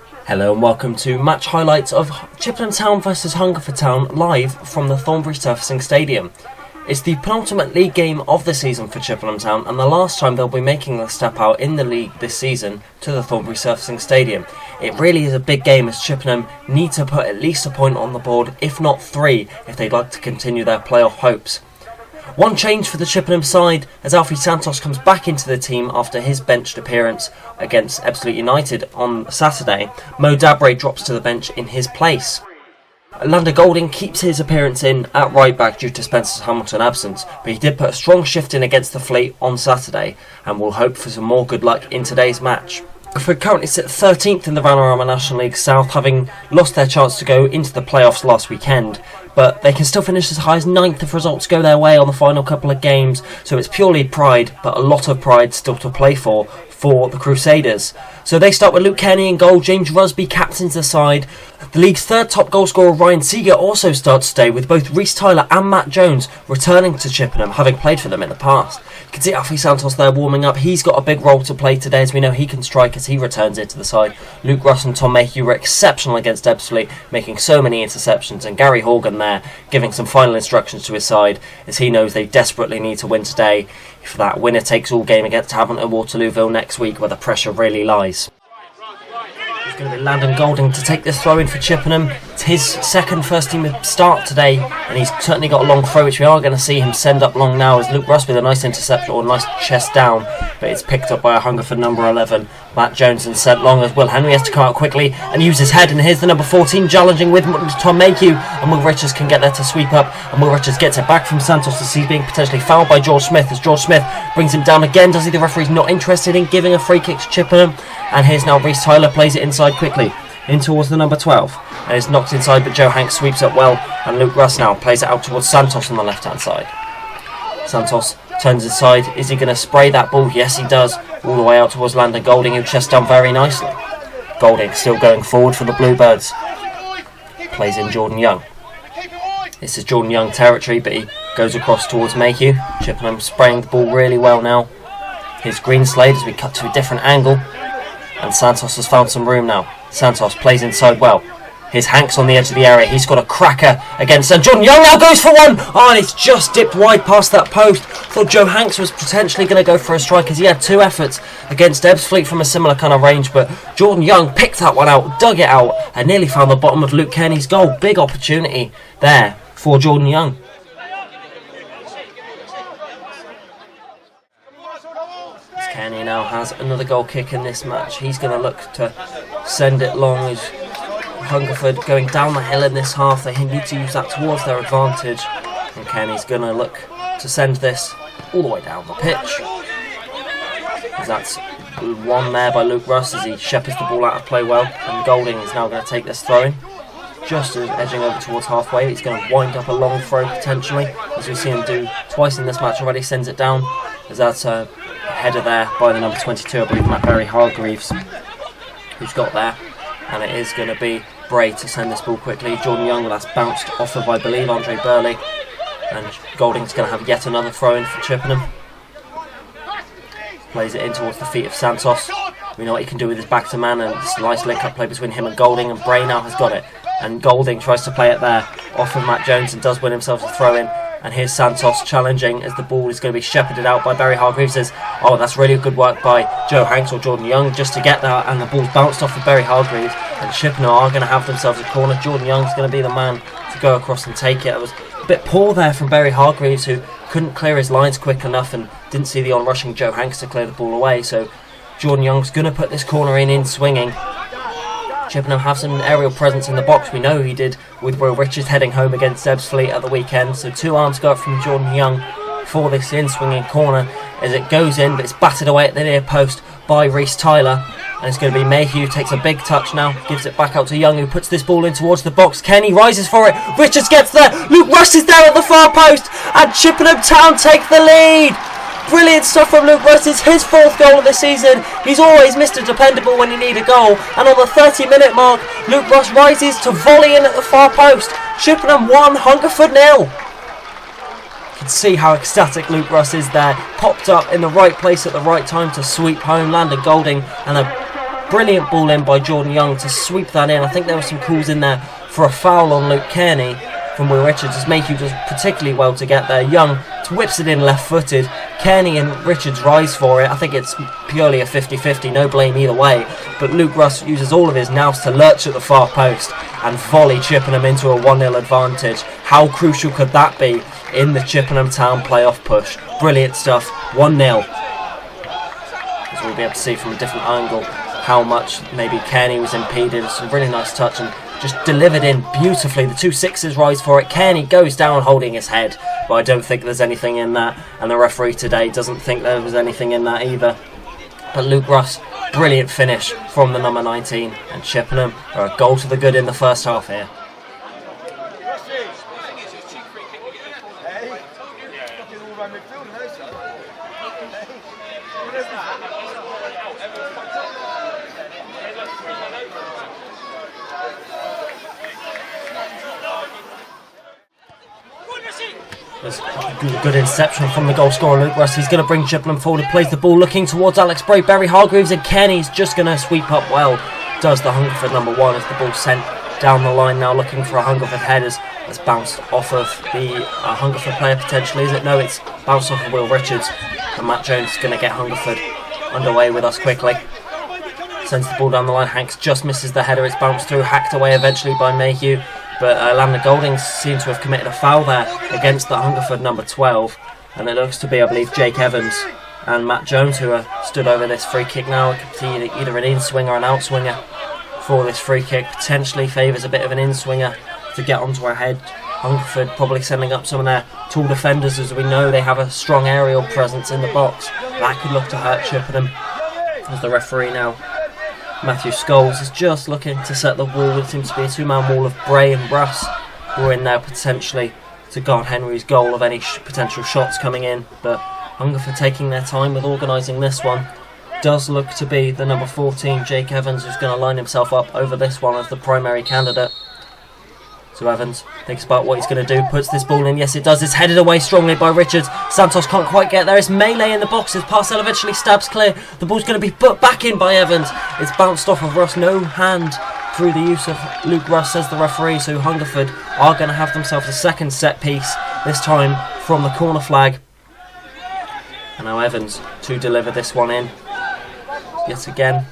Hello and welcome to match highlights of Chippenham Town versus Hungerford Town live from the Thornbury Surfacing Stadium. It's the penultimate league game of the season for Chippenham Town and the last time they'll be making the step out in the league this season to the Thornbury Surfacing Stadium. It really is a big game as Chippenham need to put at least a point on the board, if not 3, if they'd like to continue their playoff hopes. One change for the Chippenham side as Alfie Santos comes back into the team after his benched appearance against Ebbsfleet United on Saturday. Mo Dabre drops to the bench in his place. Lander Golding keeps his appearance in at right back due to Spencer Hamilton's absence, but he did put a strong shift in against the Fleet on Saturday and will hope for some more good luck in today's match. Hungerford currently sit 13th in the Vanarama National League South, having lost their chance to go into the playoffs last weekend, but they can still finish as high as 9th if results go their way on the final couple of games, so it's purely pride, but a lot of pride still to play for the Crusaders. So they start with Luke Kenny in goal, James Rusby captains the side. The league's third top goal scorer Ryan Seeger also starts today, with both Rhys Tyler and Matt Jones returning to Chippenham, having played for them in the past. You can see Alfie Santos there warming up. He's got a big role to play today, as we know he can strike as he returns into the side. Luke Russ and Tom Mayhew were exceptional against Ebbsfleet, making so many interceptions, and Gary Horgan there giving some final instructions to his side, as he knows they desperately need to win today for that winner takes all game against Havant and Waterlooville next week, where the pressure really lies. It's going to be Landon Golding to take this throw in for Chippenham. It's his second first team start today, and he's certainly got a long throw, which we are going to see him send up long now, as Luke Russ with a nice interception or a nice chest down, but it's picked up by a Hungerford number 11, Matt Jones, and sent long as Will Henry has to come out quickly and use his head, and here's the number 14 challenging with Tom Mayhew, and Will Richards can get there to sweep up, and Will Richards gets it back from Santos as he's being potentially fouled by George Smith, as George Smith brings him down again. Does he? The referee's not interested in giving a free kick to Chippenham, and here's now Rhys Tyler, plays it inside quickly in towards the number 12, and it's knocked inside, but Joe Hanks sweeps it well, and Luke Russ now plays it out towards Santos on the left hand side. Santos turns inside. Is he going to spray that ball? Yes, he does, all the way out towards Landon Golding, who chests down very nicely. Golding still going forward for the Bluebirds, plays in Jordan Young. This is Jordan Young territory, but he goes across towards Mayhew. Chippenham spraying the ball really well now. Here's Greenslade as we cut to a different angle, and Santos has found some room now. Santos plays inside well. Here's Hanks on the edge of the area. He's got a cracker against Jordan Young. Now goes for one. Oh, and it's just dipped wide past that post. Thought Joe Hanks was potentially going to go for a strike, as he had 2 efforts against Ebbsfleet from a similar kind of range, but Jordan Young picked that one out, dug it out, and nearly found the bottom of Luke Kenny's goal. Big opportunity there for Jordan Young. Kenny now has another goal kick in this match. He's going to look to send it long, as Hungerford going down the hill in this half. They need to use that towards their advantage, and Kenny's going to look to send this all the way down the pitch. That's one there by Luke Russ as he shepherds the ball out of play well, and Golding is now going to take this throw in. Just as edging over towards halfway, he's going to wind up a long throw potentially, as we see him do twice in this match already. Sends it down, as that's a header there by the number 22, I believe, Matt Berry Hargreaves, who's got there, and it is going to be Bray to send this ball quickly. Jordan Young, that's bounced off of, I believe, Andre Burley, and Golding's going to have yet another throw in for Chippenham. Plays it in towards the feet of Santos. We know what he can do with his back to man, and it's a nice link-up play between him and Golding, and Bray now has got it, and Golding tries to play it there off of Matt Jones and does win himself a throw in. And here's Santos challenging as the ball is going to be shepherded out by Barry Hargreaves. Says, oh, that's really good work by Joe Hanks or Jordan Young just to get that, and the ball's bounced off of Barry Hargreaves, and Chippenham are going to have themselves a corner. Jordan Young's going to be the man to go across and take it. It was a bit poor there from Barry Hargreaves, who couldn't clear his lines quick enough and didn't see the on-rushing Joe Hanks to clear the ball away. So Jordan Young's going to put this corner in swinging. Chippenham have some aerial presence in the box. We know he did with Will Richards heading home against Ebbsfleet at the weekend. So 2 arms go up from Jordan Young for this in-swinging corner as it goes in, but it's battered away at the near post by Rhys Tyler. And it's going to be Mayhew, takes a big touch now, gives it back out to Young, who puts this ball in towards the box. Kenny rises for it, Richards gets there, Luke Russ is there at the far post, and Chippenham Town take the lead. Brilliant stuff from Luke Russ. It's his 4th goal of the season. He's always Mr. Dependable when you need a goal. And on the 30-minute mark, Luke Russ rises to volley in at the far post. Chippenham 1, Hungerford 0. You can see how ecstatic Luke Russ is there. Popped up in the right place at the right time to sweep home Landon Golding. And a Brilliant ball in by Jordan Young to sweep that in. I think there were some calls in there for a foul on Luke Kearney from Will Richards, as Mayhew does particularly well to get there. Young whips it in left-footed. Kearney and Richards rise for it. I think it's purely a 50-50, no blame either way. But Luke Russ uses all of his nous to lurch at the far post and volley Chippenham into a 1-0 advantage. How crucial could that be in the Chippenham Town playoff push? Brilliant stuff. 1-0. As we'll be able to see from a different angle how much maybe Kearney was impeded. It's a really nice touch and just delivered in beautifully. The 2 sixes rise for it. Kearney goes down holding his head, but I don't think there's anything in that, and the referee today doesn't think there was anything in that either. But Luke Russ, brilliant finish from the number 19, and Chippenham are a goal to the good in the first half here. There's a good interception from the goal scorer Luke Russ. He's going to bring Chippenham forward. Plays the ball looking towards Alex Bray. Barry Hargreaves and Kearney's just going to sweep up well. Does the Hungerford number 1 as the ball sent down the line now, looking for a Hungerford headers. It's bounced off of the Hungerford player potentially, is it? No, it's bounced off of Will Richards. And Matt Jones is going to get Hungerford underway with us quickly. Sends the ball down the line. Hanks just misses the header. It's bounced through, hacked away eventually by Mayhew. But Lambda Golding seems to have committed a foul there against the Hungerford number 12. And it looks to be, I believe, Jake Evans and Matt Jones who are stood over this free kick now. It could be either an in-swinger or an out-swinger for this free kick. Potentially favours a bit of an in-swinger to get onto our head. Hungerford probably sending up some of their tall defenders, as we know they have a strong aerial presence in the box. That could look to hurt Chippenham. As the referee now, Matthew Scholes, is just looking to set the wall. It seems to be a 2-man wall of Bray and Russ who are in there potentially to guard Henry's goal of any potential shots coming in. But Hungerford taking their time with organising this one. Does look to be the number 14, Jake Evans, who's going to line himself up over this one as the primary candidate. So Evans thinks about what he's going to do, puts this ball in. Yes, it does. It's headed away strongly by Richards. Santos can't quite get there. It's melee in the boxes. Parcell eventually stabs clear. The ball's going to be put back in by Evans. It's bounced off of Russ. No hand through the use of Luke Russ, says the referee. So Hungerford are going to have themselves a second set piece, this time from the corner flag. And now Evans to deliver this one in. Yet again,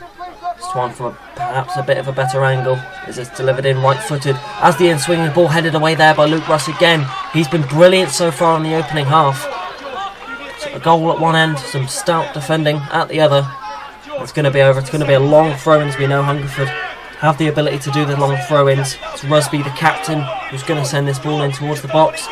this one from perhaps a bit of a better angle, as it's delivered in right-footed as the in-swinging ball headed away there by Luke Russ again. He's been brilliant so far in the opening half. So a goal at one end, some stout defending at the other. It's going to be over. It's going to be a long throw-in, as we know Hungerford have the ability to do the long throw-ins. It's Rusby, the captain, who's going to send this ball in towards the box.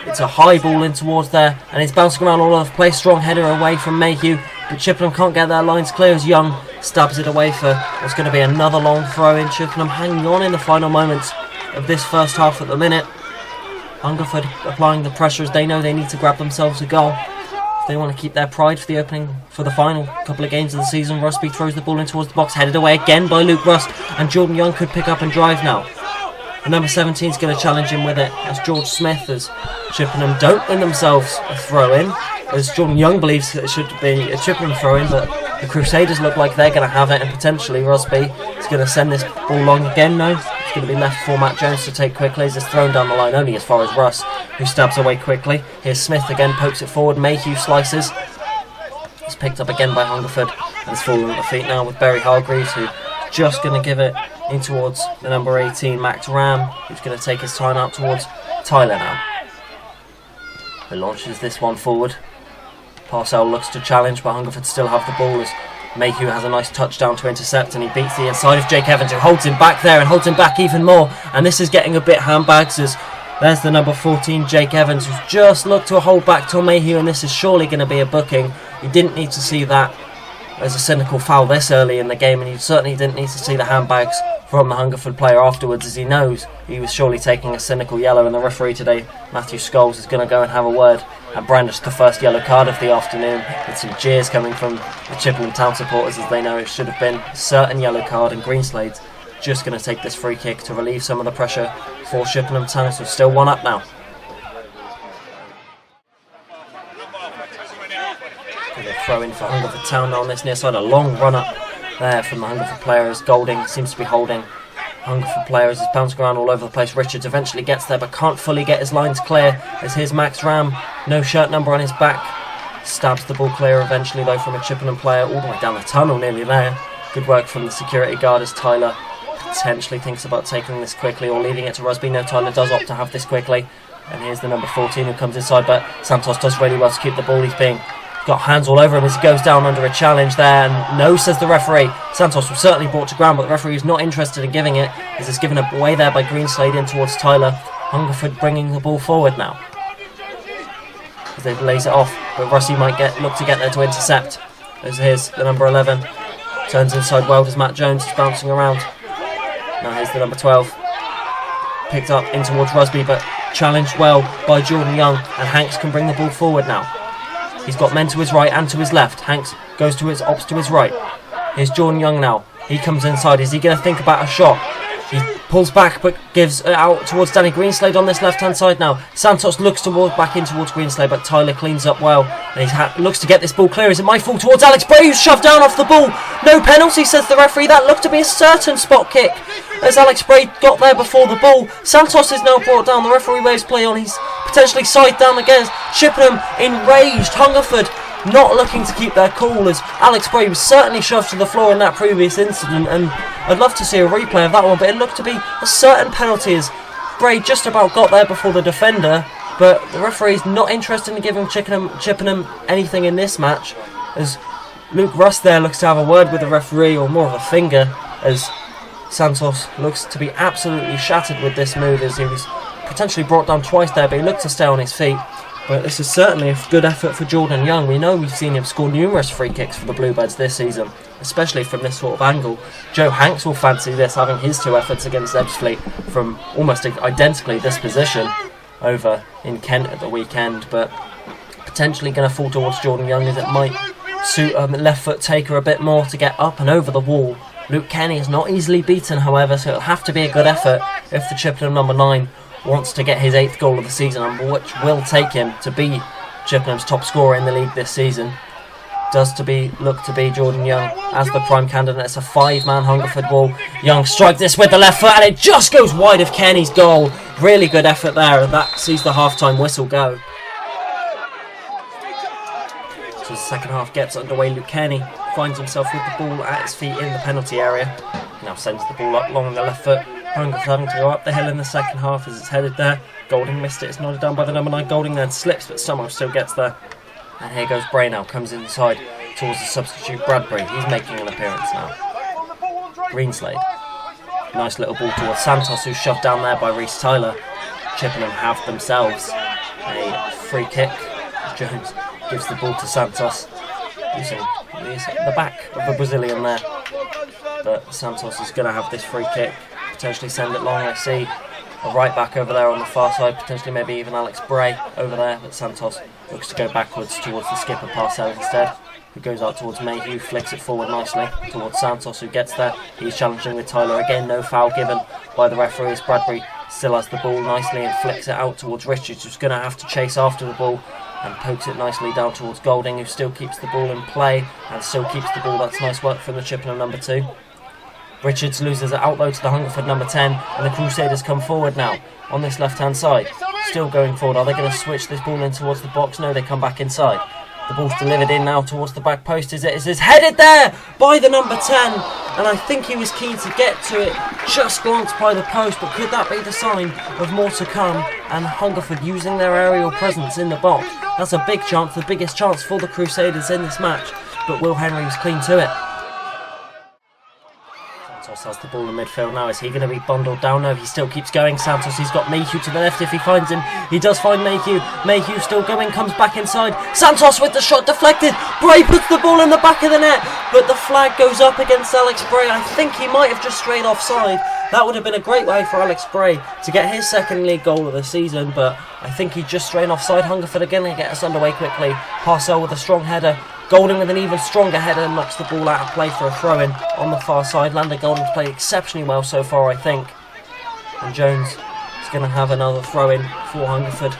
It's a high ball in towards there, and it's bouncing around all over the place. Strong header away from Mayhew, but Chippenham can't get their lines clear as Young stabs it away for what's going to be another long throw in. Chippenham hanging on in the final moments of this first half at the minute. Hungerford applying the pressure as they know they need to grab themselves a goal if they want to keep their pride for the final couple of games of the season. Rusby throws the ball in towards the box, headed away again by Luke Russ, and Jordan Young could pick up and drive now. The number 17 is going to challenge him with it as George Smith, as Chippenham don't win themselves a throw-in, as Jordan Young believes it should be a Chippenham throw-in, but the Crusaders look like they're going to have it, and potentially Rusby is going to send this ball long again. No, it's going to be left for Matt Jones to take quickly as it's thrown down the line only as far as Russ, who stabs away quickly. Here's Smith again, pokes it forward. Mayhew slices. It's picked up again by Hungerford and it's fallen at the feet now with Barry Hargreaves, who just going to give it in towards the number 18, Max Ram, who's going to take his time out towards Tyler now. Who launches this one forward. Parcell looks to challenge, but Hungerford still have the ball as Mayhew has a nice touchdown to intercept, and he beats the inside of Jake Evans, who holds him back there and holds him back even more. And this is getting a bit handbags as there's the number 14, Jake Evans, who's just looked to hold back Tom Mayhew, and this is surely going to be a booking. You didn't need to see that as a cynical foul this early in the game, and you certainly didn't need to see the handbags from the Hungerford player afterwards, as he knows he was surely taking a cynical yellow. And the referee today, Matthew Scholes, is going to go and have a word and brandish the first yellow card of the afternoon, with some jeers coming from the Chippenham Town supporters, as they know it should have been a certain yellow card. And Greenslade's just going to take this free kick to relieve some of the pressure for Chippenham Town, so still one up now. Throw in for Hungerford Town now on this near side, a long run up there from the Hungerford player as Golding seems to be holding Hungerford players is bouncing around all over the place. Richards eventually gets there but can't fully get his lines clear as here's Max Ram, no shirt number on his back, stabs the ball clear eventually though from a Chippenham player all the way down the tunnel, nearly there. Good work from the security guard as Tyler potentially thinks about taking this quickly or leaving it to Rusby. No, Tyler does opt to have this quickly, and here's the number 14 who comes inside, but Santos does really well to keep the ball. He's got hands all over him as he goes down under a challenge there, and no, says the referee. Santos was certainly brought to ground, but the referee is not interested in giving it as it's given away there by Greenslade in towards Tyler. Hungerford bringing the ball forward now as they lays it off, but Rusty might look to get there to intercept as here's the number 11, turns inside well as Matt Jones is bouncing around. Now here's the number 12, picked up in towards Rusby but challenged well by Jordan Young, and Hanks can bring the ball forward now. He's got men to his right and to his left. Hanks goes to his ops to his right. Here's Jordan Young now. He comes inside. Is he going to think about a shot? He pulls back but gives it out towards Danny Greenslade on this left-hand side now. Santos looks back in towards Greenslade, but Tyler cleans up well. And he looks to get this ball clear. Is it my fall towards Alex Bray, who's shoved down off the ball? No penalty, says the referee. That looked to be a certain spot kick as Alex Bray got there before the ball. Santos is now brought down. The referee waves play on. He's potentially side down against Chippenham, enraged. Hungerford not looking to keep their cool as Alex Bray was certainly shoved to the floor in that previous incident, and I'd love to see a replay of that one, but it looked to be a certain penalty as Bray just about got there before the defender, but the referee's not interested in giving Chippenham anything in this match as Luke Rust there looks to have a word with the referee, or more of a finger, as Santos looks to be absolutely shattered with this move as he was potentially brought down twice there, but he looked to stay on his feet. But this is certainly a good effort for Jordan Young. We know we've seen him score numerous free kicks for the Bluebirds this season, especially from this sort of angle. Joe Hanks will fancy this, having his two efforts against Ebbsfleet from almost identically this position over in Kent at the weekend, but potentially going to fall towards Jordan Young as it might suit a left foot taker a bit more to get up and over the wall. Luke Kenny is not easily beaten, however, so it'll have to be a good effort if the Chippenham number 9 wants to get his 8th goal of the season, which will take him to be Chippenham's top scorer in the league this season. Look to be Jordan Young as the prime candidate. It's a 5-man Hungerford wall. Young strikes this with the left foot and it just goes wide of Kenny's goal. Really good effort there, and that sees the half-time whistle go. So the second half gets underway. Luke Kenny finds himself with the ball at his feet in the penalty area. Now sends the ball up long on the left foot. Hungerford having to go up the hill in the second half as it's headed there. Golding missed it. It's nodded down by the number 9. Golding then slips but somehow still gets there. And here goes Bray now. Comes inside towards the substitute Bradbury. He's making an appearance now. Greenslade. Nice little ball towards Santos, who's shoved down there by Reece Tyler. Chippenham have themselves a free kick. Jones gives the ball to Santos using the back of the Brazilian there. But Santos is going to have this free kick. Potentially send it long. I see a right back over there on the far side, potentially maybe even Alex Bray over there, but Santos looks to go backwards towards the skipper Parcell instead, who goes out towards Mayhew, flicks it forward nicely towards Santos, who gets there. He's challenging with Tyler again, no foul given by the referees. Bradbury still has the ball nicely and flicks it out towards Richards, who's going to have to chase after the ball and pokes it nicely down towards Golding, who still keeps the ball in play and still keeps the ball. That's nice work from the Chippenham number 2. Richards loses it out though to the Hungerford number 10, and the Crusaders come forward now on this left hand side. Still going forward. Are they going to switch this ball in towards the box? No, they come back inside. The ball's delivered in now towards the back post. Is it? It's headed there by the number 10, and I think he was keen to get to it. Just glanced by the post, but could that be the sign of more to come? And Hungerford using their aerial presence in the box. That's a big chance, the biggest chance for the Crusaders in this match, but Will Henry was clean to it. Santos has the ball in midfield now. Is he going to be bundled down? No, he still keeps going. Santos, he's got Mayhew to the left if he finds him. He does find Mayhew. Mayhew still going, comes back inside. Santos with the shot deflected. Bray puts the ball in the back of the net, but the flag goes up against Alex Bray. I think he might have just strayed offside. That would have been a great way for Alex Bray to get his second league goal of the season, but I think he just strayed offside. Hungerford again to get us underway quickly. Parcell with a strong header. Golding with an even stronger header knocks the ball out of play for a throw-in on the far side. Landon Golding's played exceptionally well so far, I think. And Jones is going to have another throw-in for Hungerford.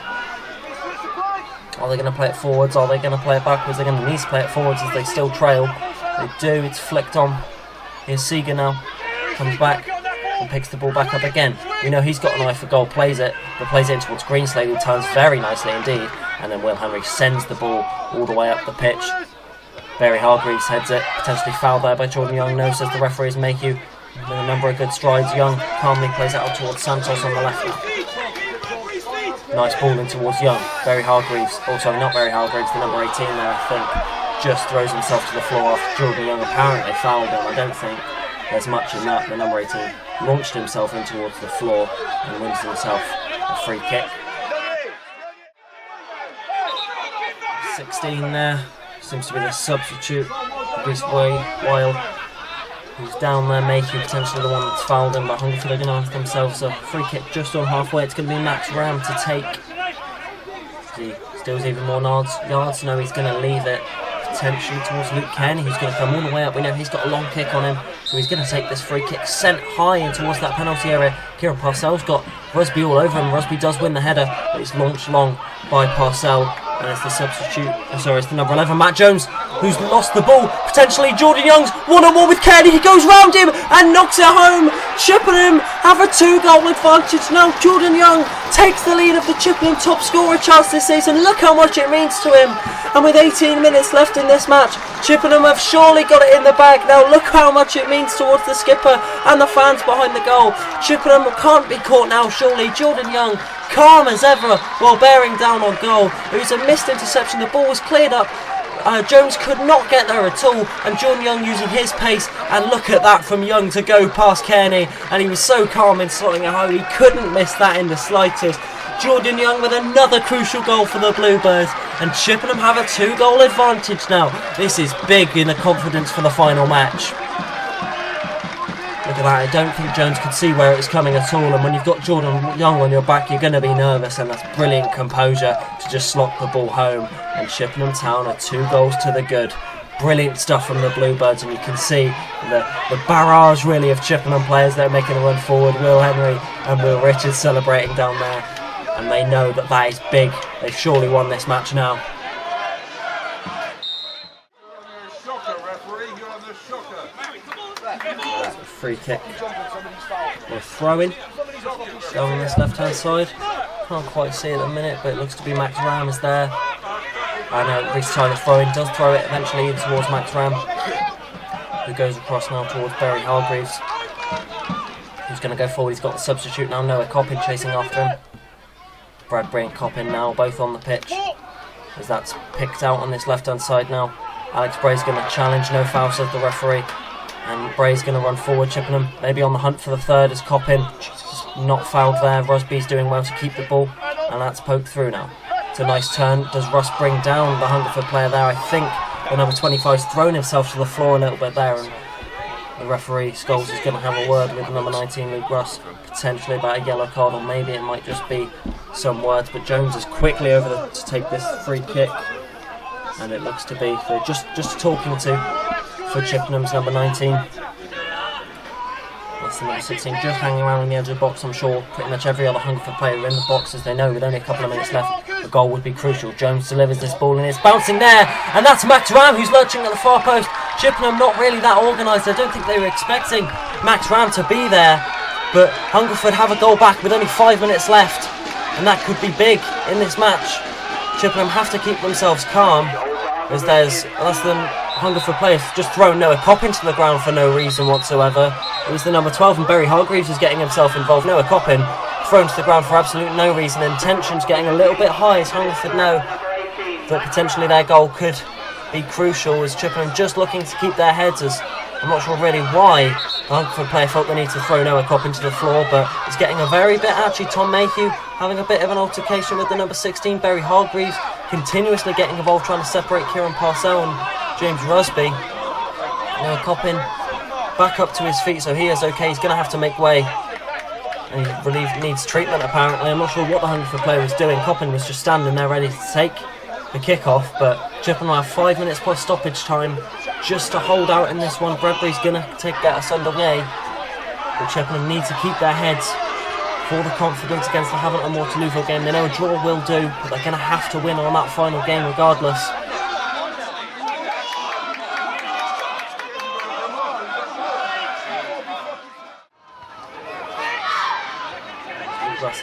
Are they going to play it forwards? Are they going to play it backwards? They're going to need to play it forwards as they still trail. They do. It's flicked on Here's Seeger now. Comes back and picks the ball back up again. We know he's got an eye for goal, plays it, but plays it in towards Greenslade, who turns very nicely indeed. And then Will Henry sends the ball all the way up the pitch. Barry Hargreaves heads it, potentially fouled there by Jordan Young. No, says the referee is Mayhew. With a number of good strides, Young calmly plays it out towards Santos on the left now. Nice ball in towards Young. Barry Hargreaves, also not Barry Hargreaves, the number 18 there, I think, just throws himself to the floor after Jordan Young apparently fouled him. I don't think there's much in that. The number 18 launched himself in towards the floor and wins himself a free kick. 16 there, seems to be the substitute, Bruce Weil, who's down there, Mayhew potentially the one that's fouled him, but Hungerford are going to have themselves a free kick just on halfway. It's going to be Max Ram to take. He steals even more yards. No, he's going to leave it potentially towards Luke Kenny, who's going to come all the way up. We know he's got a long kick on him, so he's going to take this free kick sent high in towards that penalty area. Kieran Parcell's got Rusby all over him. Rusby does win the header, but it's launched long by Parcell. And it's the substitute, it's the number 11, Matt Jones, who's lost the ball. Potentially Jordan Young's one-on-one with Kenny. He goes round him and knocks it home. Chippenham have a 2-goal advantage now. Jordan Young takes the lead of the Chippenham top scorer chance this season. Look how much it means to him. And with 18 minutes left in this match, Chippenham have surely got it in the bag. Now look how much it means towards the skipper and the fans behind the goal. Chippenham can't be caught now, surely. Jordan Young, calm as ever while bearing down on goal. It was a missed interception. The ball was cleared up. Jones could not get there at all, and Jordan Young using his pace, and look at that from Young to go past Kearney, and he was so calm in slotting it home, he couldn't miss that in the slightest. Jordan Young with another crucial goal for the Bluebirds, and Chippenham have a 2-goal advantage now. This is big in the confidence for the final match. Look at that, I don't think Jones could see where it was coming at all, and when you've got Jordan Young on your back, you're going to be nervous, and that's brilliant composure to just slot the ball home. And Chippenham Town are 2 goals to the good. Brilliant stuff from the Bluebirds, and you can see the barrage really of Chippenham players that are making a run forward. Will Henry and Will Richards celebrating down there, and they know that that is big. They've surely won this match now. Free kick or throw-in down on this left-hand side. Can't quite see it at the minute, but it looks to be Max Ram is there. I know Reece Tyler throw-in, does throw it eventually in towards Max Ram, who goes across now towards Barry Hargreaves, who's going to go forward. He's got the substitute now, Noah Coppin chasing after him. Bradbury and Coppin now both on the pitch, as that's picked out on this left-hand side now. Alex Bray's going to challenge, no foul, says the referee. And Bray's going to run forward. Chippenham maybe on the hunt for the third as Coppin not fouled there. Rusby's doing well to keep the ball, and that's poked through now. It's a nice turn. Does Russ bring down the Hungerford player there? I think the number 25's thrown himself to the floor a little bit there, and the referee, Scholes, is going to have a word with number 19, Luke Russ, potentially about a yellow card, or maybe it might just be some words. But Jones is quickly over to take this free kick, and it looks to be for just talking to for Chippenham's number 19. That's the number 16, just hanging around on the edge of the box. I'm sure pretty much every other Hungerford player in the box, as they know with only a couple of minutes left, a goal would be crucial. Jones delivers this ball and it's bouncing there, and that's Max Ram who's lurching at the far post. Chippenham not really that organised. I don't think they were expecting Max Ram to be there, but Hungerford have a goal back with only 5 minutes left, and that could be big in this match. Chippenham have to keep themselves calm, as there's less than Hungerford players just thrown Noah Coppin to the ground for no reason whatsoever. It was the number 12, and Barry Hargreaves is getting himself involved. Noah Coppin thrown to the ground for absolute no reason, and tension's getting a little bit high as Hungerford know that potentially their goal could be crucial, as Chippenham just looking to keep their heads, as I'm not sure really why the Hungerford player felt the need to throw Noah Coppin to the floor, but it's getting a very bit actually. Tom Mayhew having a bit of an altercation with the number 16, Barry Hargreaves, continuously getting involved trying to separate Kieran Parcell and James Rusby. Noah Coppin back up to his feet, so he is okay. He's going to have to make way, and he needs treatment apparently. I'm not sure what the Hungerford player was doing. Coppin was just standing there ready to take the kick-off, but Chippenham have 5 minutes plus stoppage time just to hold out in this one. Bradbury's going to get us underway, but Chippenham need to keep their heads for the confidence against the Havant and Waterlooville game. They know a draw will do, but they're going to have to win on that final game regardless.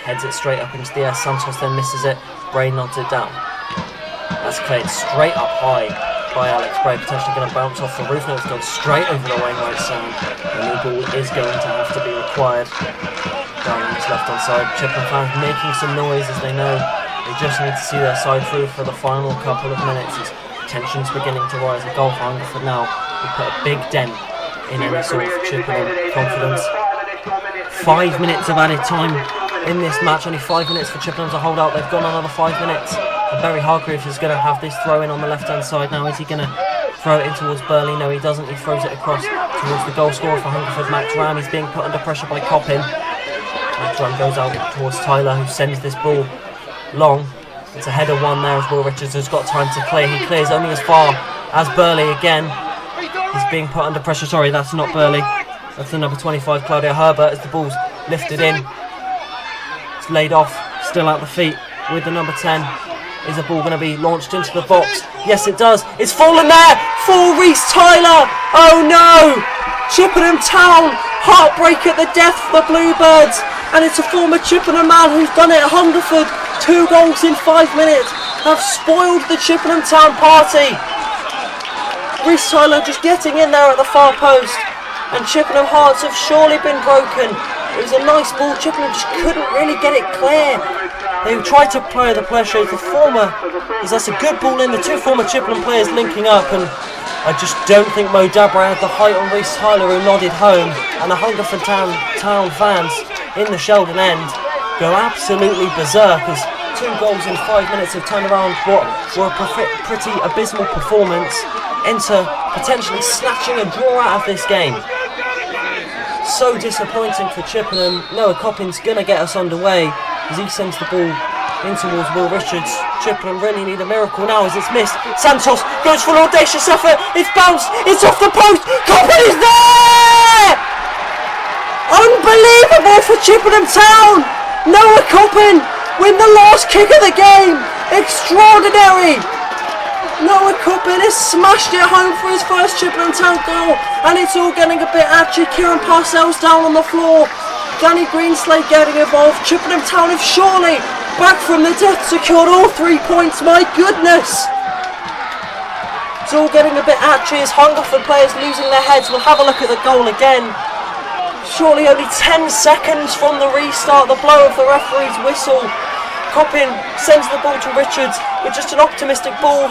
heads it straight up into the air. Santos then misses it. Bray nods it down. That's cleared straight up high by Alex Bray, potentially going to bounce off the roof. No, it's gone straight over the Wainwright stand. The new ball is going to have to be required. Down on his left-hand side, Chippenham fans making some noise as they know they just need to see their side through for the final couple of minutes as tension's beginning to rise. A goal for Hungerford now will put a big dent in any sort of Chippenham confidence. 5 minutes of added time in this match, only 5 minutes for Chippenham to hold out. They've gone another 5 minutes. And Barry Hargreaves is going to have this throw in on the left-hand side now. Is he going to throw it in towards Burley? No, he doesn't. He throws it across towards the goal scorer for Hungerford, Max Ram. He's being put under pressure by Coppin. Max Ram goes out towards Tyler, who sends this ball long. It's a header one there as Will Richards has got time to clear. He clears only as far as Burley again. He's being put under pressure. Sorry, that's not Burley. That's the number 25, Claudio Herbert, as the ball's lifted in. It's laid off, still at the feet with the number 10. Is the ball going to be launched into the box? Yes, it does. It's fallen there for Reece Tyler. Oh no! Chippenham Town, heartbreak at the death for the Bluebirds. And it's a former Chippenham man who's done it at Hungerford. 2 goals in 5 minutes have spoiled the Chippenham Town party. Reece Tyler just getting in there at the far post. And Chippenham hearts have surely been broken. It was a nice ball. Chippenham just couldn't really get it clear. They tried to play the pressure. That's a good ball in. The 2 former Chippenham players linking up, and I just don't think Mo Dabra had the height on Reece Tyler, who nodded home. And the Hungerford Town fans in the Sheldon end go absolutely berserk as 2 goals in 5 minutes have turned around what were a pretty abysmal performance into potentially snatching a draw out of this game. So disappointing for Chippenham. Noah Coppin's going to get us underway as he sends the ball in towards Will Richards. Chippenham really need a miracle now as it's missed. Santos goes for an audacious effort. It's bounced. It's off the post. Coppin is there! Unbelievable for Chippenham Town. Noah Coppin win the last kick of the game. Extraordinary. Noah Coppin has smashed it home for his first Chippenham Town goal, and it's all getting a bit atchy. Kieran Parcells down on the floor. Danny Greenslade getting involved. Chippenham Town have surely, back from the death, secured all 3 points. My goodness! It's all getting a bit atchy as Hungerford players losing their heads. We'll have a look at the goal again. Surely only 10 seconds from the restart, the blow of the referee's whistle. Coppin sends the ball to Richards with just an optimistic ball.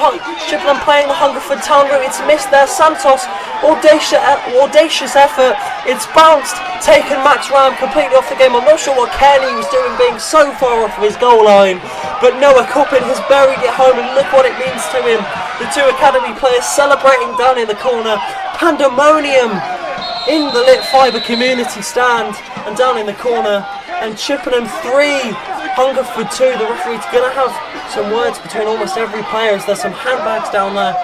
Chippenham playing the Hungerford Town route. It's missed there. Santos, audacious effort. It's bounced, taken Max Ram completely off the game. I'm not sure what Kenny was doing being so far off of his goal line. But Noah Coppin has buried it home, and look what it means to him. The 2 academy players celebrating down in the corner. Pandemonium in the lit fibre community stand and down in the corner. And Chippenham 3, Hungerford 2. The referee's going to have some words between almost every player as there's some handbags down there.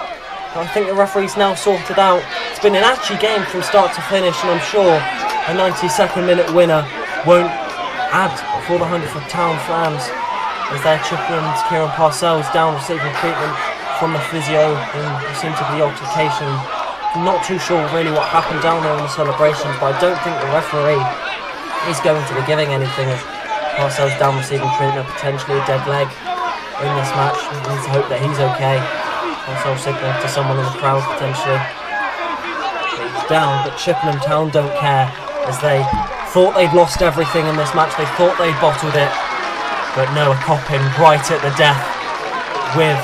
But I think the referee's now sorted out. It's been an atchy game from start to finish, and I'm sure a 92nd minute winner won't add for the Hungerford Town fans as their Chippenham's Kieran Parcells down receiving treatment from the physio in what seemed to be the altercation. I'm not too sure really what happened down there in the celebrations, but I don't think the referee is going to be giving anything as Parcells down receiving treatment, potentially a dead leg in this match. We need to hope that he's okay. Parcells signaling to someone in the crowd potentially. He's down, but Chippenham Town don't care as they thought they'd lost everything in this match. They thought they'd bottled it, but Noah Coppin right at the death with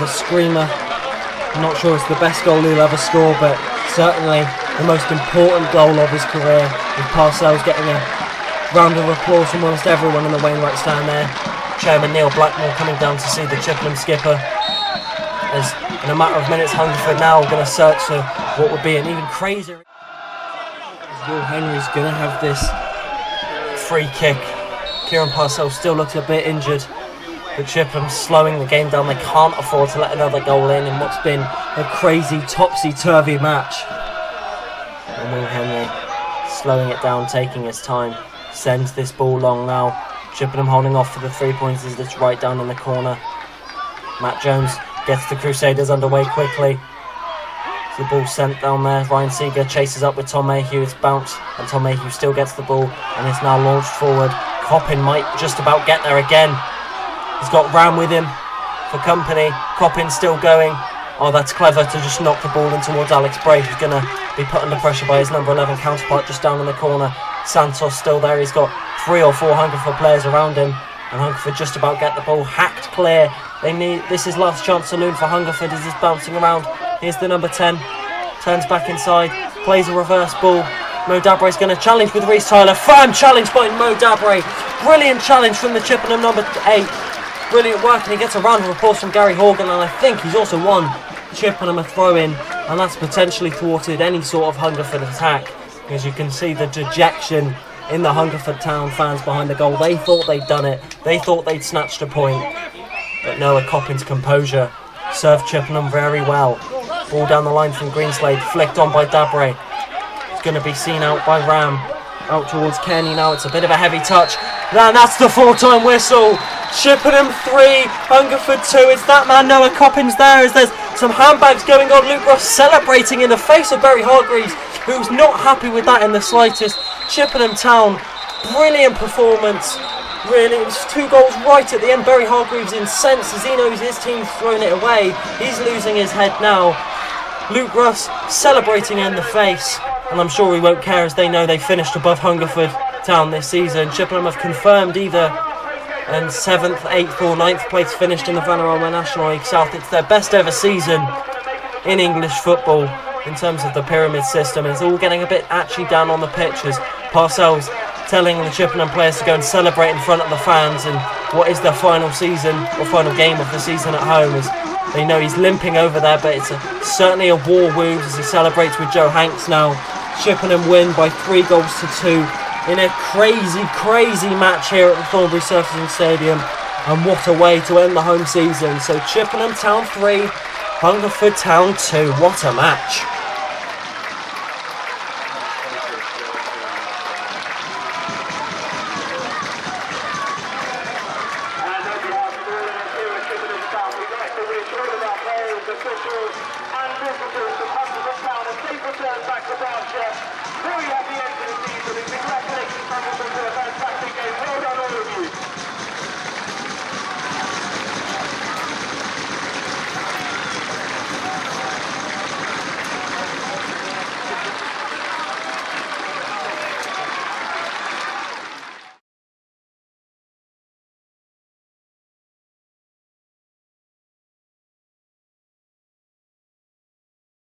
a screamer. I'm not sure it's the best goal he'll ever score, but certainly the most important goal of his career, with Parcells getting a round of applause from almost everyone in the Wainwright stand there. Chairman Neil Blackmore coming down to see the Chippenham skipper. As in a matter of minutes, Hungerford now going to search for what would be an even crazier. Will Henry's going to have this free kick. Kieran Parcells still looks a bit injured, but Chippenham slowing the game down. They can't afford to let another goal in what's been a crazy topsy-turvy match. And Will Henry slowing it down, taking his time, sends this ball long now. Chippenham holding off for the 3 points as it's right down in the corner. Matt Jones gets the Crusaders underway quickly. The ball sent down there. Ryan Seeger chases up with Tom Mayhew. It's bounced, and Tom Mayhew still gets the ball, and it's now launched forward. Coppin might just about get there again. He's got Ram with him for company. Coppin still going. Oh, that's clever to just knock the ball in towards Alex Bray, who's going to be put under pressure by his number 11 counterpart just down in the corner. Santos still there. He's got 3 or 4 Hungerford players around him, and Hungerford just about get the ball hacked clear. This is last chance saloon for Hungerford as he's bouncing around. Here's the number 10. Turns back inside. Plays a reverse ball. Mo Dabray's going to challenge with Reece Tyler. Firm challenge by Mo Dabray. Brilliant challenge from the Chippenham number 8. Brilliant work, and he gets a round of applause from Gary Horgan, and I think he's also won Chippenham a throw-in, and that's potentially thwarted any sort of Hungerford attack, because you can see the dejection in the Hungerford Town fans behind the goal. They thought they'd done it. They thought they'd snatched a point, but no, Coppin's composure served Chippenham very well. Ball down the line from Greenslade, flicked on by Dabray. It's going to be seen out by Ram. Out towards Kenny now. It's a bit of a heavy touch. And that's the 4-time whistle. Chippenham 3, Hungerford 2. It's that man Noah Coppins there as there's some handbags going on. Luke Ross celebrating in the face of Barry Hargreaves, who's not happy with that in the slightest. Chippenham Town, brilliant performance. Really, it was 2 goals right at the end. Barry Hargreaves incensed as he knows his team's thrown it away. He's losing his head now. Luke Russ celebrating in the face, and I'm sure he won't care as they know they finished above Hungerford Town this season. Chippenham have confirmed either in 7th, 8th or 9th place finished in the Vanarama National League South. It's their best ever season in English football in terms of the pyramid system. It's all getting a bit atchy down on the pitch as Parcells telling the Chippenham players to go and celebrate in front of the fans in what is their final season or final game of the season at home. As they know he's limping over there, but it's certainly a war wound as he celebrates with Joe Hanks now. Chippenham win by 3 goals to 2 in a crazy match here at the Thornbury Surfacing Stadium, and what a way to end the home season. So Chippenham Town 3, Hungerford Town 2. What a match.